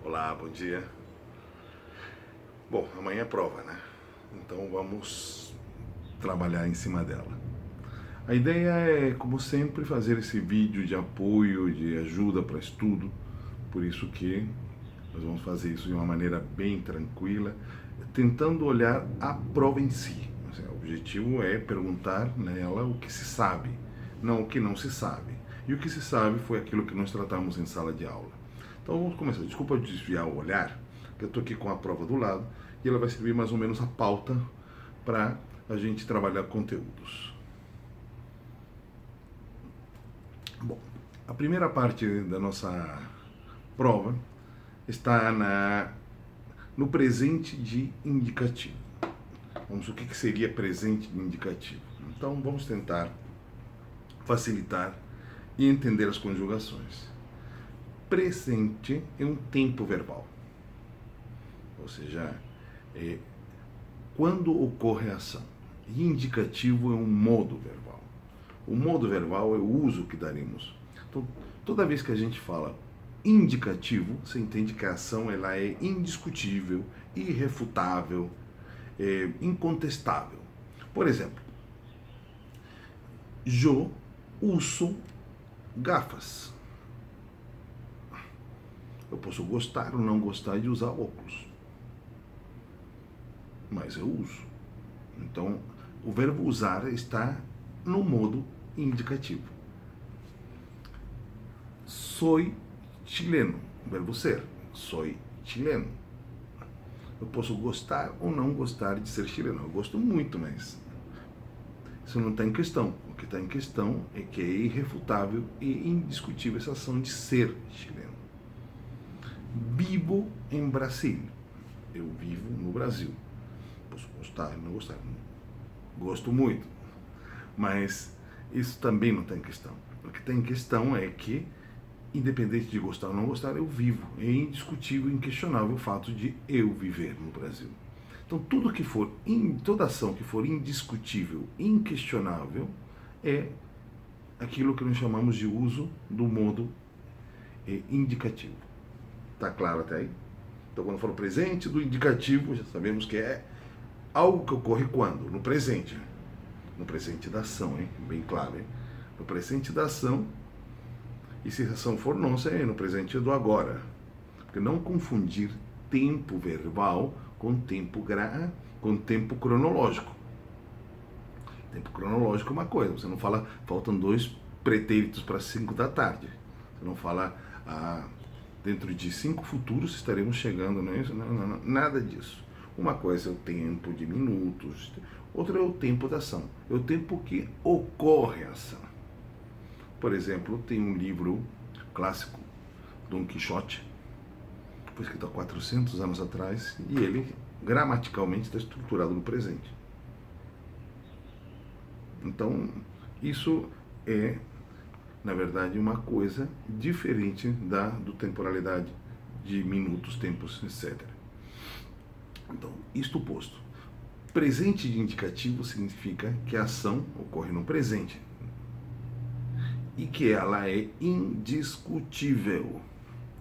Olá, bom dia. Bom, amanhã é prova, né? Então vamos trabalhar em cima dela. A ideia é, como sempre, fazer esse vídeo de apoio, de ajuda para estudo. Por isso que nós vamos fazer isso de uma maneira bem tranquila, tentando olhar a prova em si. O objetivo é perguntar nela o que se sabe, não o que não se sabe. E o que se sabe foi aquilo que nós tratamos em sala de aula. Então vamos começar. Desculpa eu desviar o olhar, que eu estou aqui com a prova do lado e ela vai servir mais ou menos a pauta para a gente trabalhar conteúdos. Bom, a primeira parte da nossa prova está no presente de indicativo. Vamos, o que seria presente de indicativo? Então vamos tentar facilitar e entender as conjugações. Presente é um tempo verbal, ou seja, quando ocorre a ação. E indicativo é um modo verbal. O modo verbal é o uso que daremos. Então, toda vez que a gente fala indicativo, você entende que a ação ela é indiscutível, irrefutável, incontestável. Por exemplo, eu uso gafas. Eu posso gostar ou não gostar de usar óculos, mas eu uso. Então, o verbo usar está no modo indicativo. Sou chileno, verbo ser. Sou chileno. Eu posso gostar ou não gostar de ser chileno. Eu gosto muito, mas isso não está em questão. O que está em questão é que é irrefutável e indiscutível essa ação de ser chileno. Vivo em Brasil. Eu vivo no Brasil. Posso gostar ou não gostar. Gosto muito. Mas isso também não está em questão. O que está em questão é que, independente de gostar ou não gostar, eu vivo. É indiscutível, inquestionável o fato de eu viver no Brasil. Então, toda ação que for indiscutível, inquestionável, é aquilo que nós chamamos de uso do modo indicativo. Tá claro até aí? Então, quando for o presente do indicativo, já sabemos que é algo que ocorre quando? No presente. No presente da ação, hein? Bem claro, hein? No presente da ação. E se a ação for nossa, é no presente do agora. Porque não confundir tempo verbal com tempo cronológico. Tempo cronológico é uma coisa. Você não fala, faltam 2 pretéritos para 5 da tarde. Você não fala, dentro de 5 futuros estaremos chegando, não é isso? Não, nada disso. Uma coisa é o tempo de minutos, outra é o tempo da ação. É o tempo que ocorre a ação. Por exemplo, tem um livro clássico, Dom Quixote, foi escrito há 400 anos atrás, e ele gramaticalmente está estruturado no presente. Então, isso é, na verdade, uma coisa diferente do temporalidade de minutos, tempos, etc. Então, isto posto. Presente de indicativo significa que a ação ocorre no presente e que ela é indiscutível.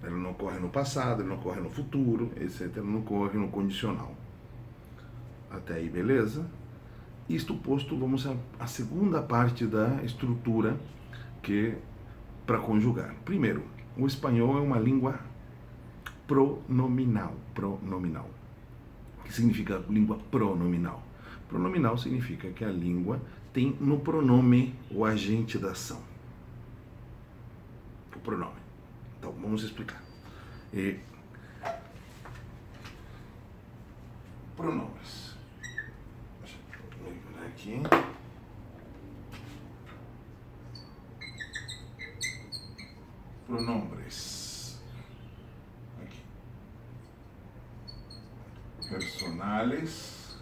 Ela não ocorre no passado, ela não ocorre no futuro, etc. Ela não ocorre no condicional. Até aí, beleza? Isto posto, vamos à segunda parte da estrutura para conjugar. Primeiro, o espanhol é uma língua pronominal. Pronominal. O que significa língua pronominal? Pronominal significa que a língua tem no pronome o agente da ação. O pronome. Então, vamos explicar. Pronomes. Deixa eu lembrar aqui. Pronombres. Aqui. Personales.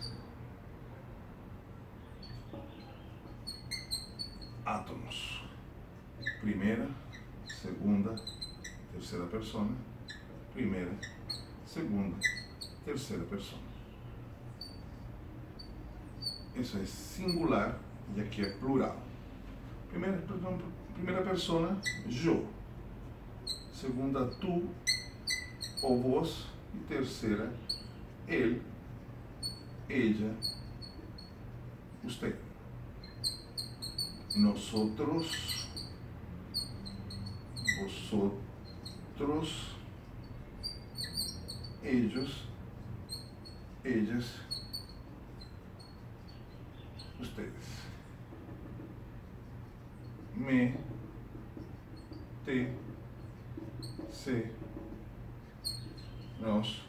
Átomos. Primeira, segunda, terceira persona. Primeira, segunda, terceira persona. Isso é singular e aqui é plural. Primeira persona, eu. Segunda, tu. o vos, e terceira, ele, ella, usted. Nosotros, vosotros, ellos, ellas, ustedes. Me, te, se, nos,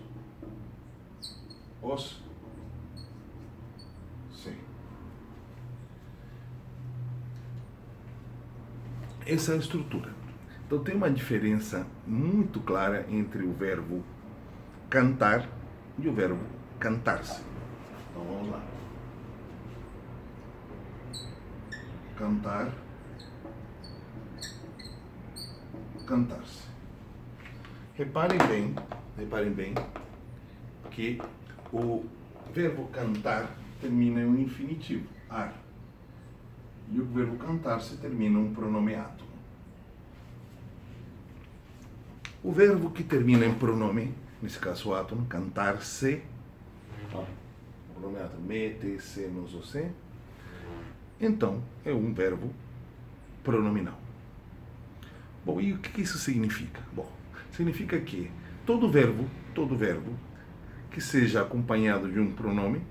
os, se. Essa é a estrutura. Então tem uma diferença muito clara entre o verbo cantar e o verbo cantar-se. Então vamos lá. Cantar, cantar-se. Reparem bem que o verbo cantar termina em um infinitivo, ar. E o verbo cantar-se termina em um pronome átomo. O verbo que termina em pronome, nesse caso o átomo, cantar-se, o pronome átomo, me, te, se, nos, o, se, então é um verbo pronominal. Bom, e o que isso significa? Bom, significa que todo verbo que seja acompanhado de um pronome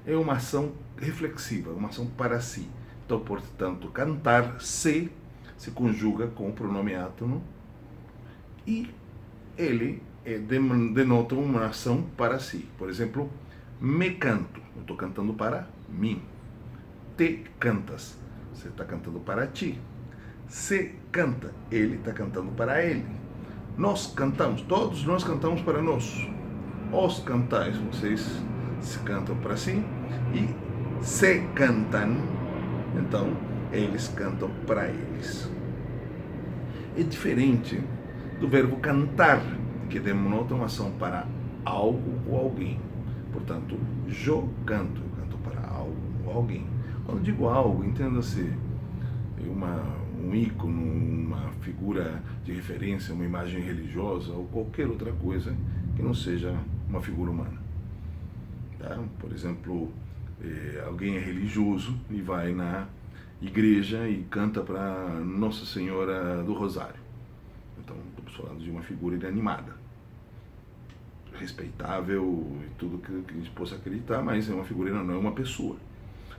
é uma ação reflexiva, uma ação para si. Então, portanto, cantar-se se conjuga com o pronome átomo e ele denota uma ação para si. Por exemplo, me canto, eu estou cantando para mim. Te cantas, você está cantando para ti. Se canta, ele está cantando para ele. Nós cantamos, todos nós cantamos para nós. Os cantais, vocês se cantam para si. E se cantam, então eles cantam para eles. É diferente do verbo cantar, que denota uma ação para algo ou alguém. Portanto, eu canto para algo ou alguém. Quando digo algo, entenda-se um ícone, uma figura de referência, uma imagem religiosa ou qualquer outra coisa que não seja uma figura humana. Tá? Por exemplo, alguém é religioso e vai na igreja e canta para Nossa Senhora do Rosário. Então, estamos falando de uma figura inanimada, respeitável e tudo que a gente possa acreditar, mas é uma figura, não é uma pessoa.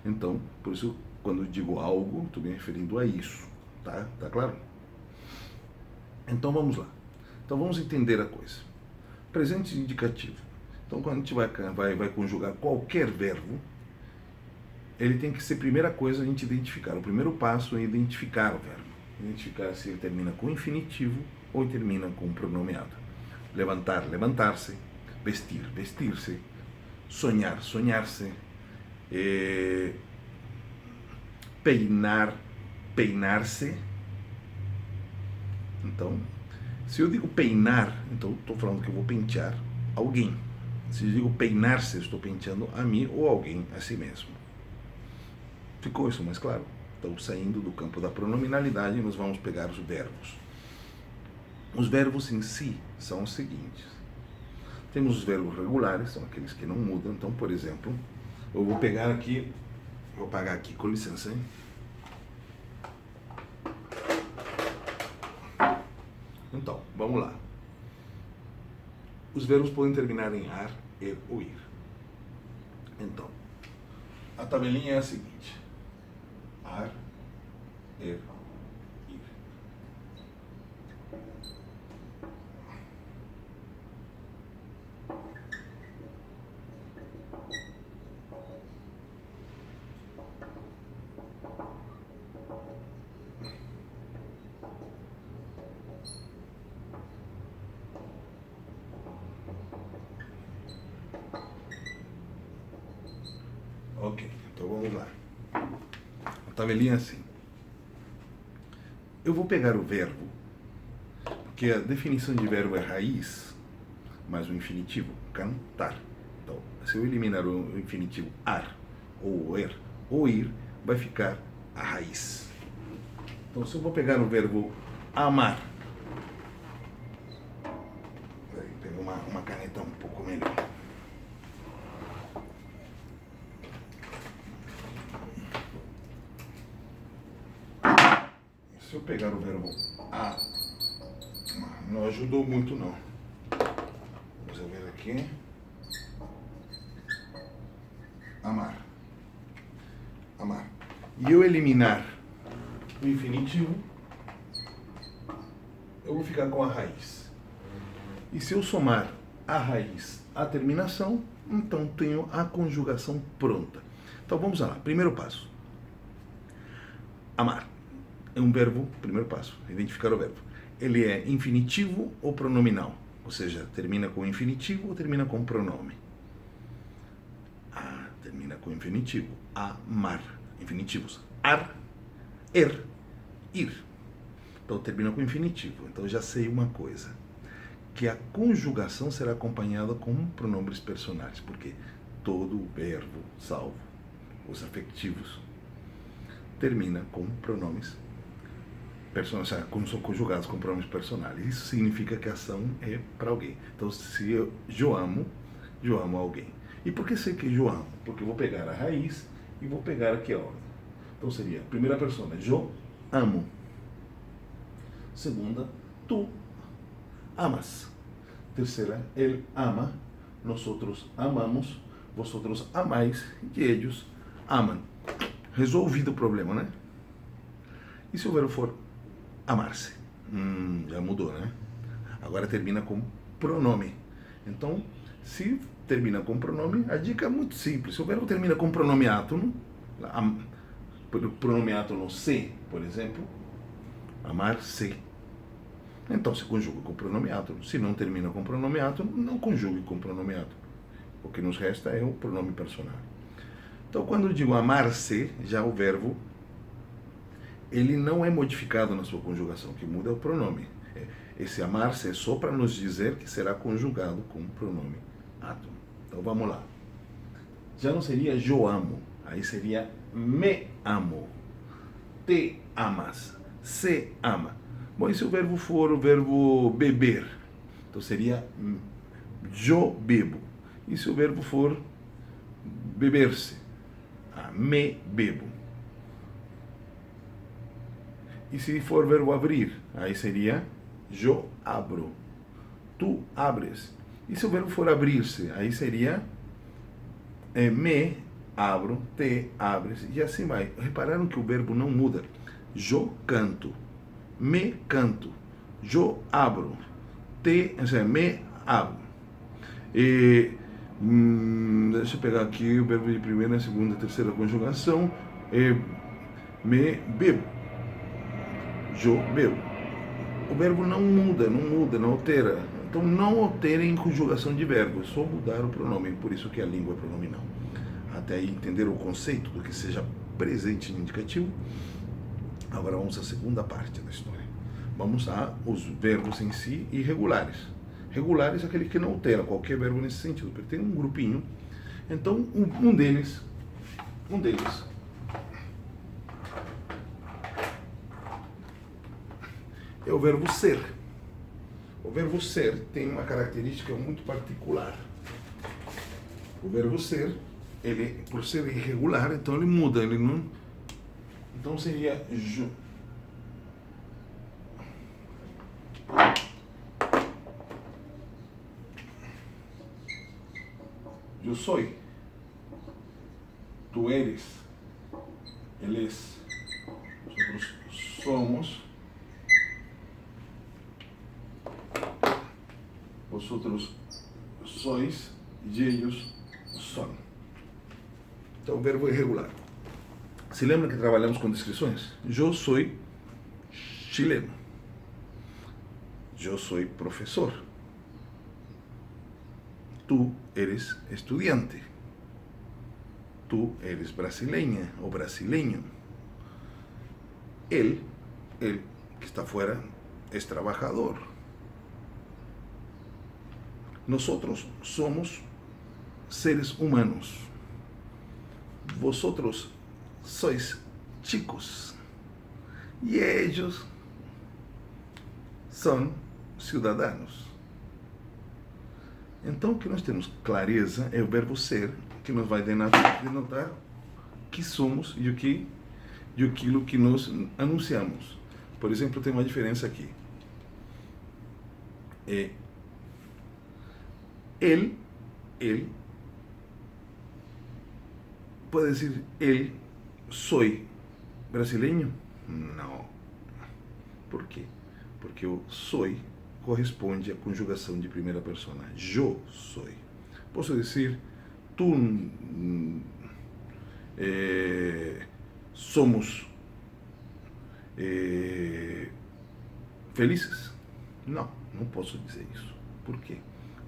Então, por isso, quando digo algo, estou me referindo a isso, tá? Tá claro? Então, vamos lá. Então, vamos entender a coisa. Presente indicativo. Então, quando a gente vai conjugar qualquer verbo, ele tem que ser, primeira coisa, a gente identificar. O primeiro passo é identificar o verbo. Identificar se ele termina com infinitivo ou termina com pronome átomo. Levantar, levantar-se. Vestir, vestir-se. Sonhar, sonhar-se. Peinar, peinar-se. Então, se eu digo peinar, então estou falando que eu vou pentear alguém. Se eu digo peinar-se, estou penteando a mim ou alguém a si mesmo. Ficou isso mais claro? Então, saindo do campo da pronominalidade, nós vamos pegar os verbos. Os verbos em si são os seguintes. Temos os verbos regulares, são aqueles que não mudam. Então, por exemplo, eu vou pegar aqui, vou apagar aqui, com licença, hein? Então, vamos lá. Os verbos podem terminar em ar, er ou ir. Então, a tabelinha é a seguinte. Ar, er, ir. Ok, então vamos lá. A tabelinha é assim. Eu vou pegar o verbo, porque a definição de verbo é raiz, mais o infinitivo, cantar. Então, se eu eliminar o infinitivo ar, ou er, ou ir, vai ficar a raiz. Então, se eu vou pegar o verbo amar, uma caneta um pouco melhor. Se eu pegar o verbo a, não ajudou muito não. Vamos ver aqui. Amar. Amar. E eu eliminar o infinitivo, eu vou ficar com a raiz. E se eu somar a raiz à terminação, então tenho a conjugação pronta. Então vamos lá. Primeiro passo. Amar. É um verbo, primeiro passo, identificar o verbo. Ele é infinitivo ou pronominal? Ou seja, termina com infinitivo ou termina com pronome? Termina com infinitivo. Amar. Infinitivos. Ar, ir. Então termina com infinitivo. Então já sei uma coisa. Que a conjugação será acompanhada com pronomes personais. Porque todo verbo, salvo os afetivos, termina com pronomes personais, quando são conjugados com pronomes personais. Isso significa que a ação é para alguém. Então, se eu amo alguém. E por que sei que eu amo? Porque eu vou pegar a raiz e vou pegar aqui a ordem. Então seria, primeira pessoa, eu amo. Segunda, tu amas. Terceira, ele ama. Nosotros amamos. Vosotros amais. E eles amam. Resolvido o problema, né? E se o verbo for amar-se? Já mudou, né? Agora termina com pronome. Então, se termina com pronome, a dica é muito simples. Se o verbo termina com pronome átono, pronome átono se, por exemplo, amar-se, então se conjuga com pronome átono. Se não termina com pronome átono, não conjugue com pronome átono. O que nos resta é o pronome personal. Então, quando eu digo amar-se, já o verbo ele não é modificado na sua conjugação, o que muda é o pronome. Esse amar-se é só para nos dizer que será conjugado com o pronome átono. Então vamos lá. Já não seria eu amo, aí seria me amo, te amas, se ama. Bom, e se o verbo for o verbo beber? Então seria eu bebo. E se o verbo for beber-se? Me bebo. E se for verbo abrir, aí seria eu abro, tu abres. E se o verbo for abrir-se, aí seria me abro, te abres, e assim vai. Repararam que o verbo não muda. Eu canto, me canto, eu abro, me abro. Deixa eu pegar aqui o verbo de primeira, segunda, terceira conjugação. Me bebo. Eu bebo. O verbo não muda, não altera. Então não alterem conjugação de verbos, só mudar o pronome. Por isso que a língua é pronominal. Até aí entender o conceito do que seja presente no indicativo. Agora vamos à segunda parte da história. Vamos aos verbos em si irregulares. Regulares é aquele que não altera qualquer verbo nesse sentido, porque tem um grupinho. Então um deles é o verbo ser. O verbo ser tem uma característica muito particular. O verbo ser, ele, por ser irregular, então ele muda, ele não. Então seria eu sou, tu eres, eles, nosotros somos, vosotros sois e eles são. Então, o verbo irregular. Se lembra que trabalhamos com descrições? Eu sou chileno. Eu sou professor. Tu eres estudiante. Tu eres brasileña ou brasileño. Él que está fuera, es trabajador. Nosotros somos seres humanos. Vosotros sois chicos. Y ellos son ciudadanos. Então, o que nós temos clareza é o verbo ser, que nos vai denotar que somos e aquilo que nós anunciamos. Por exemplo, tem uma diferença aqui. Ele pode dizer, sou brasileiro? Não. Por quê? Porque o sou corresponde à conjugação de primeira persona. Eu sou. Posso dizer, tu somos felizes? Não, não posso dizer isso. Por quê?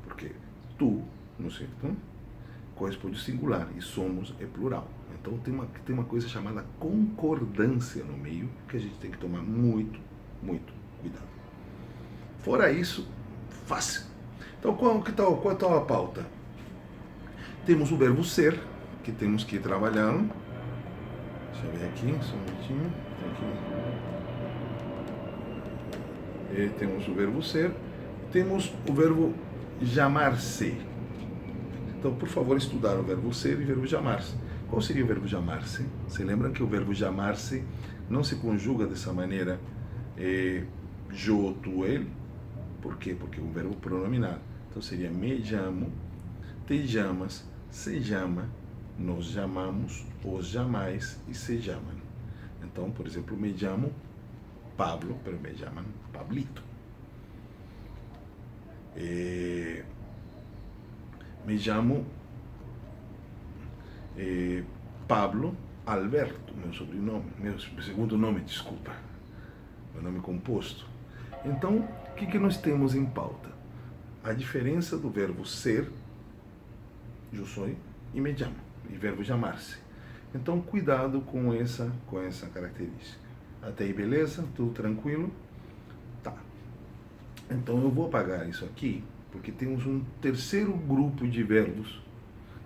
Porque tu, não é certo? Corresponde ao singular e somos é plural. Então tem uma coisa chamada concordância no meio que a gente tem que tomar muito cuidado. Fora isso, fácil. Então, qual está a pauta? Temos o verbo ser, que temos que ir trabalhando. Deixa eu ver aqui, só um minutinho. Temos o verbo ser. Temos o verbo chamar-se. Então, por favor, estudar o verbo ser e o verbo chamar-se. Qual seria o verbo chamar-se? Você lembram que o verbo chamar-se não se conjuga dessa maneira, eu, tu, ele? Por quê? Porque é um verbo pronominal. Então seria me chamo, te chamas, se chama, nos chamamos, os chamais e se chamam. Então, por exemplo, me chamo Pablo, pero me chamam Pablito. Me chamo Pablo Alberto, meu sobrenome, meu segundo nome, desculpa, meu nome composto. Então, o que nós temos em pauta? A diferença do verbo ser, eu sou, e me chamo, e verbo chamar-se. Então, cuidado com essa característica. Até aí, beleza? Tudo tranquilo? Tá. Então, eu vou apagar isso aqui, porque temos um terceiro grupo de verbos,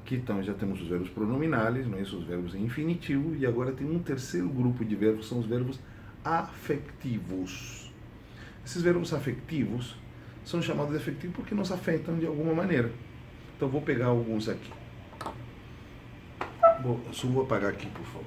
que então já temos os verbos pronominais, não é isso? Os verbos em infinitivo, e agora tem um terceiro grupo de verbos, são os verbos afetivos. Esses verbos afetivos são chamados de afetivos porque nos afetam de alguma maneira. Então, vou pegar alguns aqui. Só vou apagar aqui, por favor.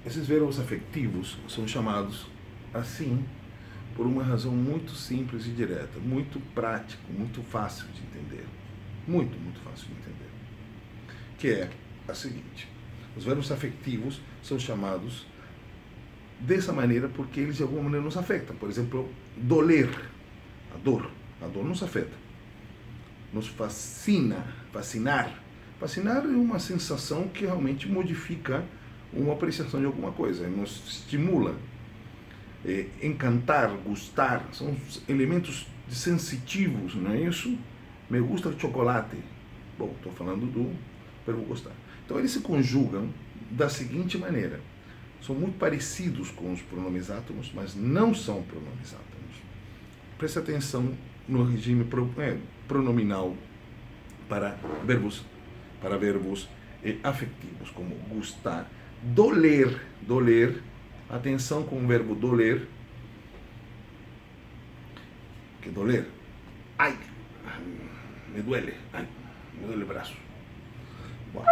Esses verbos afetivos são chamados assim por uma razão muito simples e direta, muito prática, muito fácil de entender. Muito fácil de entender. Que é a seguinte: os verbos afetivos são chamados dessa maneira porque eles de alguma maneira nos afetam. Por exemplo, doler, a dor nos afeta. Nos fascina, fascinar. Fascinar é uma sensação que realmente modifica uma apreciação de alguma coisa, nos estimula. Encantar, gostar, são elementos sensitivos, não é isso? Me gusta o chocolate. Bom, estou falando do verbo gostar. Então, eles se conjugam da seguinte maneira. São muito parecidos com os pronomes átomos, mas não são pronomes átomos. Preste atenção no regime pronominal para verbos afetivos, como gostar. Doler. Atenção com o verbo doler. Que doler? Ai, me duele. Ai, me duele o braço. Bom,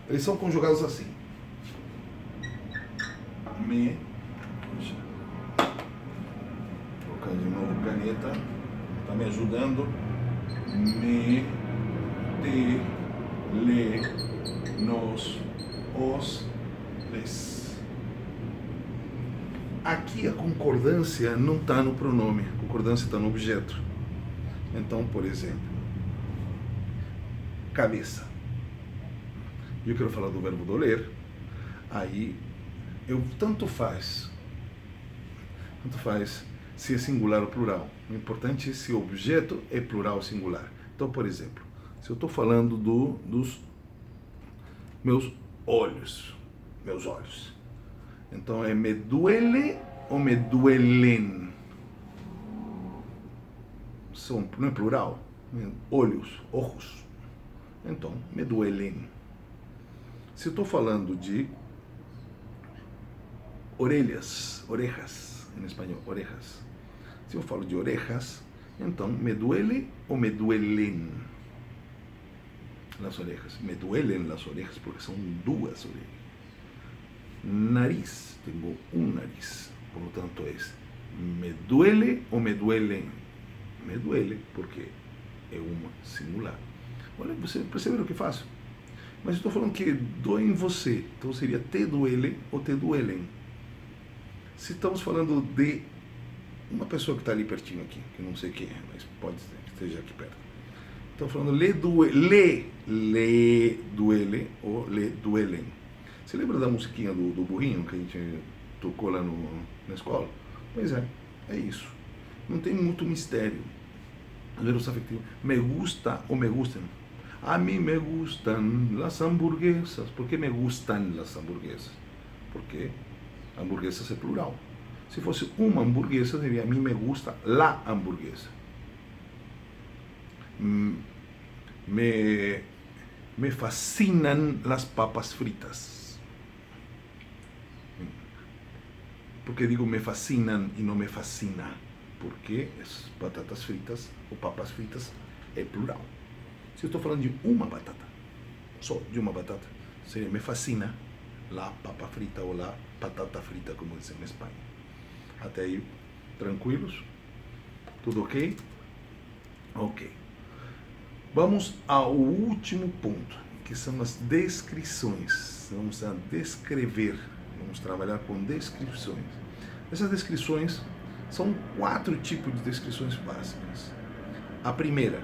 eles são conjugados assim. Deixa eu colocar de novo caneta. Está me ajudando. Me, te, le, nos, os, les. Aqui a concordância não está no pronome, a concordância está no objeto. Então, por exemplo, cabeça. Eu quero falar do verbo doler, aí eu tanto faz se é singular ou plural. O importante é se o objeto é plural ou singular. Então, por exemplo, se eu estou falando dos meus olhos, então é me duele ou me duelen? Não é plural? Olhos, ojos. Então, me duelen. Se eu estou falando de orejas, em espanhol, orejas. Se eu falo de orejas, então, me duele ou me duelen las orejas? Me duelen las orejas porque são duas orejas. Nariz, tenho um nariz, por lo tanto me duele ou me duelen? Me duele porque é uma singular. Olha, você percebeu o que faço? Mas eu estou falando que dói em você, então seria te duele ou te duelen. Se estamos falando de uma pessoa que está ali pertinho aqui, que não sei quem é, mas pode ser que esteja aqui perto. Estamos falando le duele ou le duelen. Você lembra da musiquinha do burrinho que a gente tocou lá na escola? Pois é isso. Não tem muito mistério. Verbo afetivo. Me gusta ou me gustan. A mí me gustan las hamburguesas. ¿Por qué me gustan las hamburguesas? Porque hamburguesas é plural. Se fosse uma hamburguesa, seria a mim me gusta la hamburguesa. Me fascinan las papas fritas. Por que digo me fascinan e não me fascina? Porque as batatas fritas ou papas fritas é plural. Se eu estou falando de uma batata, só de uma batata, seria me fascina la papa frita ou la batata frita, como dizem na Espanha. Até aí, tranquilos? Tudo ok? Ok. Vamos ao último ponto, que são as descrições. Vamos a descrever, vamos trabalhar com descrições. Essas descrições são 4 tipos de descrições básicas. A primeira,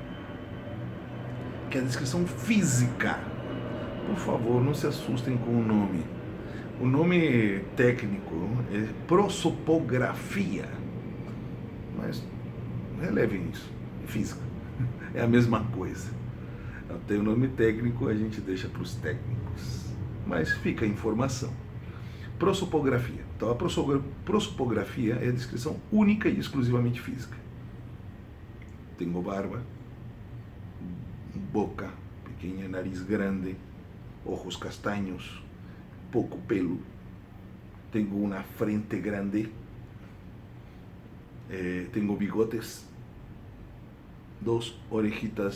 que é a descrição física. Por favor, não se assustem com o nome. O nome técnico é prosopografia, mas relevem isso, é física, é a mesma coisa. Até o nome técnico a gente deixa para os técnicos, mas fica a informação. Prosopografia. Então a prosopografia é a descrição única e exclusivamente física. Tenho barba, boca pequena, nariz grande, ojos castaños, pouco pelo, tenho uma frente grande, tenho bigotes, 2 orejitas